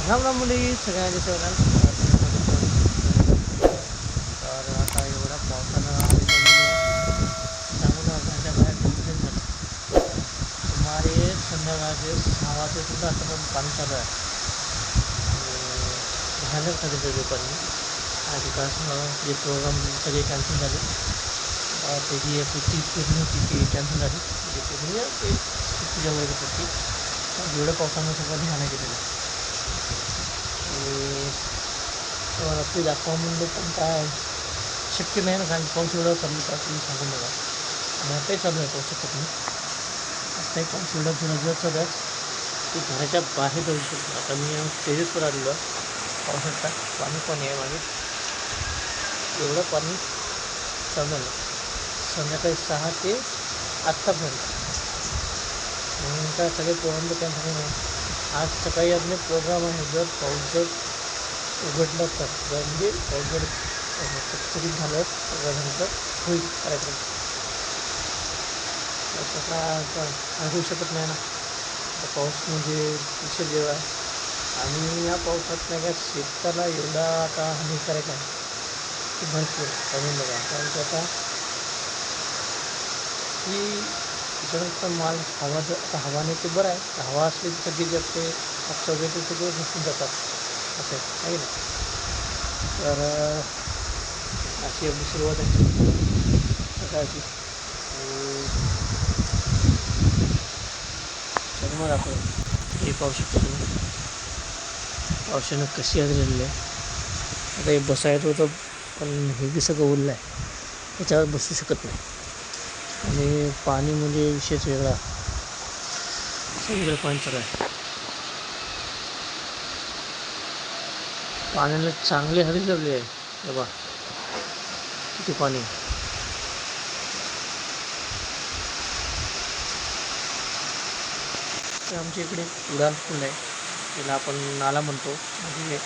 राम राम मुली सगळ्यांनी सगळ्यांना तर आता एवढ्या पावसानं त्यामुळे घराच्या बाहेर नियोजन झालं. सुमारे संध्याकाळचे 6 वाजेसुद्धा आता पण पाणी चालू आहे. झालं कधी दुपारी आणि विकास जे प्रोग्राम सगळे कॅन्सल झाले. त्याची एक ती पूर्ण होती ती कॅन्सल झाली. म्हणजे पूर्ण ते तुझ्या वगैरे होती एवढ्या पावसानं सगळं ध्यान गेलेलं. आणि ते दाखवा म्हणलं पण काय शक्य नाही ना, कारण पाऊस एवढा चालू का तुम्ही सांगून बघा. आणि आताही चालू आहे पाऊस शकत नाही. आत्ताही पाऊस एवढा जोरात चालू आहे की घराच्या बाहेर जाऊ शकतो. आता मी टेरेसवर आलेलो आहे. पावसाचा पाणी आहे मागे एवढं पाणी चालू आहे संध्याकाळी 6 ते आत्तापर्यंत. म्हणून काय सगळे पोरांचं कॅन्सल नाही. आज सकाळी आपले प्रोग्राम आहे. जर पाऊस जर उघडलं तर म्हणजे पाऊस जर सुटसुटीत झालं तर होईल कार्यक्रम. तसं काय होऊ शकत नाही ना. पाऊस म्हणजे विषय जेव्हा आहे आणि या पावसात नाही का शेताला एवढा आता हानिकारक आहे की भरपूर कमी बघा. कारण की आता की त्याच्यानंतर माल हवाचं आता हवाने ते बरं आहे. हवा असली तर सगळी जे ते वगैरे ते सगळे घुसून जातात असं आहे ना. तर अशी आपली सुरुवात आहे सकाळची. तर मग आपण हे पाहू शकतो तुम्ही पावसानं कशी आलेली आहे. आता हे बसायचं होतं पण हे बी सगळं ओललं आहे. त्याच्यावर बसू शकत नाही. आणि पाणी म्हणजे विशेष वेगळा सगळीकडे पाणी चालू आहे. पाण्याला चांगले हरी लावले आहे बाबा किती पाणी. ते आमच्या इकडे उडान पूल आहे त्याला आपण नाला म्हणतो. म्हणजे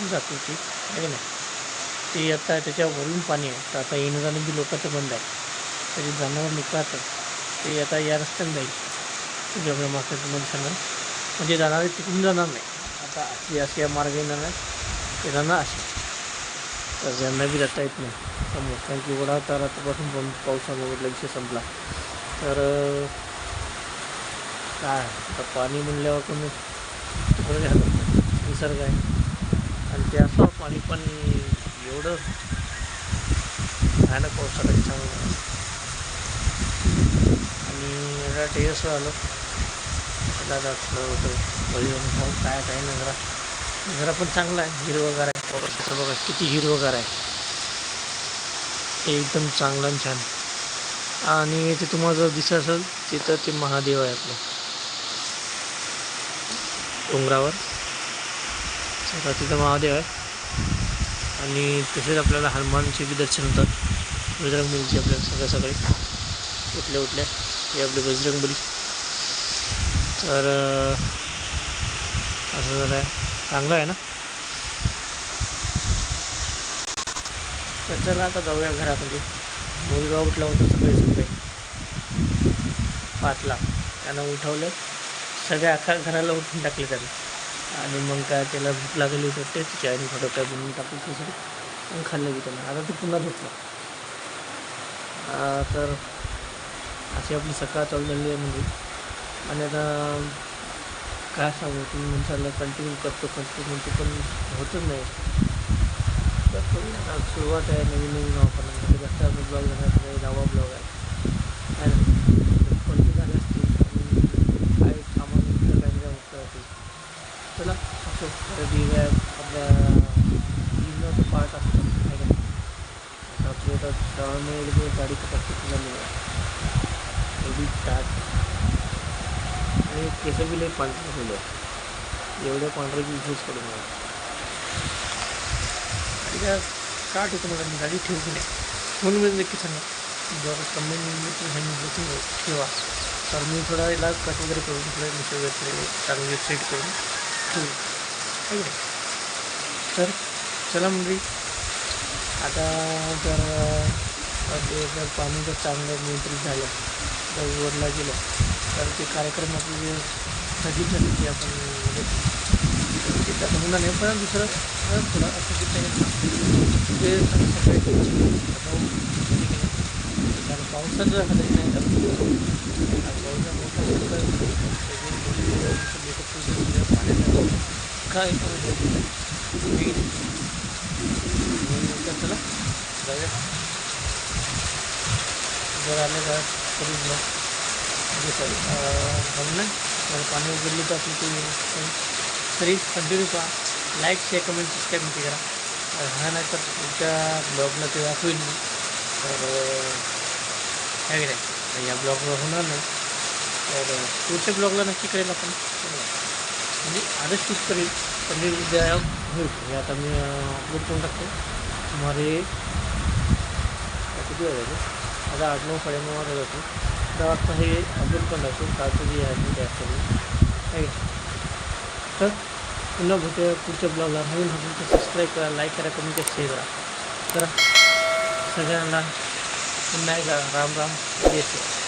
जातो ती आहे की नाही. ते आता त्याच्यावरून पाणी आहे. तर आता येणं जाणं बी लोकांचं बंद आहे. तरी जनावर निघतात ते आता या रस्त्याने जाईल तुझ्याकडे मार्केटमध्ये सांगा. म्हणजे जाणारे तिकडून जाणार नाही. आता अशी या मार्ग येणार नाही ते जाणार अशी. तर ज्यांना बी जाता येत नाही समोर कारण की एवढा तर आतापासून पण पावसामुळे विषय संपला. तर काय आता पाणी म्हणल्यावर पण बरं झालं निसर्ग आहे. आणि ते असं पाणी पण एवढं भयानक पावसाळ्यात चांगलं. आणि एवढ्या टेरेसवर आलो दादा होतं बळी काय नाही. जरा पण चांगला आहे. हिरवगार आहे. पावसाचं बघा किती हिरवगार आहे. एकदम चांगलं आणि छान. आणि ते तुम्हाला जर दिसत असेल तिथं ते महादेव आहे आपलं डोंगरावर सगळं तिथं महादेव आहे. आणि तसेच आपल्याला हनुमानचे बी दर्शन होतात. बजरंगबलीचे आपल्याला सगळे उठल्या हे आपले बजरंगबली. तर असं झालं आहे चांगलं आहे ना. तर चला आता जाऊया घरामध्ये. मुलगा उठला होता सकाळी 5ला. त्यानं उठवलं सगळ्या अख्खा घराला उठून टाकले त्याने. आणि मग काय त्याला भूक लागली होती त्याची आईने थोडं काय बनवून टाकलं खिचडी आणि खाल्लं की त्याला. आता ते पुन्हा झोपलं. तर अशी आपली सकाळ चालू झाली आहे म्हणजे. आणि आता काय सांगू तुम्ही म्हणसाला कंटिन्यू करतो म्हणतो पण होतच नाही. तर आता सुरुवात आहे नवीन वापरण्यासाठी. जास्त आपला ब्लॉग झाला 9वा ब्लॉग आहे ना. कोणती झाली असते काय सामान काय होतं. चला असो कधी काय आपल्या जीवनाचं पार्ट असतो आहे का. आता आपली आता श्रावण गाडी कपाशी एवढी स्टार्ट आणि केस बी लई पांढरं झालं आहे. एवढ्या पांढऱ्याची यूज करू नका. आणि काय काट होतं मला मी गाडी ठेवली नाही म्हणून मी नक्की सांगा. जर कमेंट ठेवा तर मी थोडा याला कट वगैरे करून थोडं मिशो वगैरे चांगली वेबसाईट करून ठेवू. तर चला म्हणजे आता जर पाणी जर चांगलं नियंत्रित झालं तर उघडला गेलं तर ते कार्यक्रम आपले स्थगित झाले की आपण त्यात होणार नाही, पण दुसरं थोडं असं की ते सकाळी कारण पावसाचं झालं नाही तर पावसा मोठा पाण्याचा काय चला जाऊया जर आले का तरी नाही जर पाणी उघडली तर आपली ते तरी कंटिन्यू पहा, लाईक शेअर कमेंट सबस्क्राईब नक्की करा. हा नाही तर तुमच्या ब्लॉगला ते दाखवेल मी, तर काय नाही या ब्लॉगवर होणार नाही तर पुढच्या ब्लॉगला नक्की करेल आपण, म्हणजे आजच शूट करेल पनीर उद्या होईल. हे आता मी अपलोड करून टाकतो सुमारे किती वाजायचे आता 8-9 साडेनऊ वाजता जातो 10 वाजता हे अपलोड करून टाकतो कालचं जे आहे ते ॲक्च्युली तर पुन्हा भेटूया पुढच्या ब्लॉगला. नवीन असेल तर सबस्क्राईब करा, लाईक करा, कमेंट करा, शेअर करा. सगळ्यांना पुन्हा एकदा राम राम, जय श्री.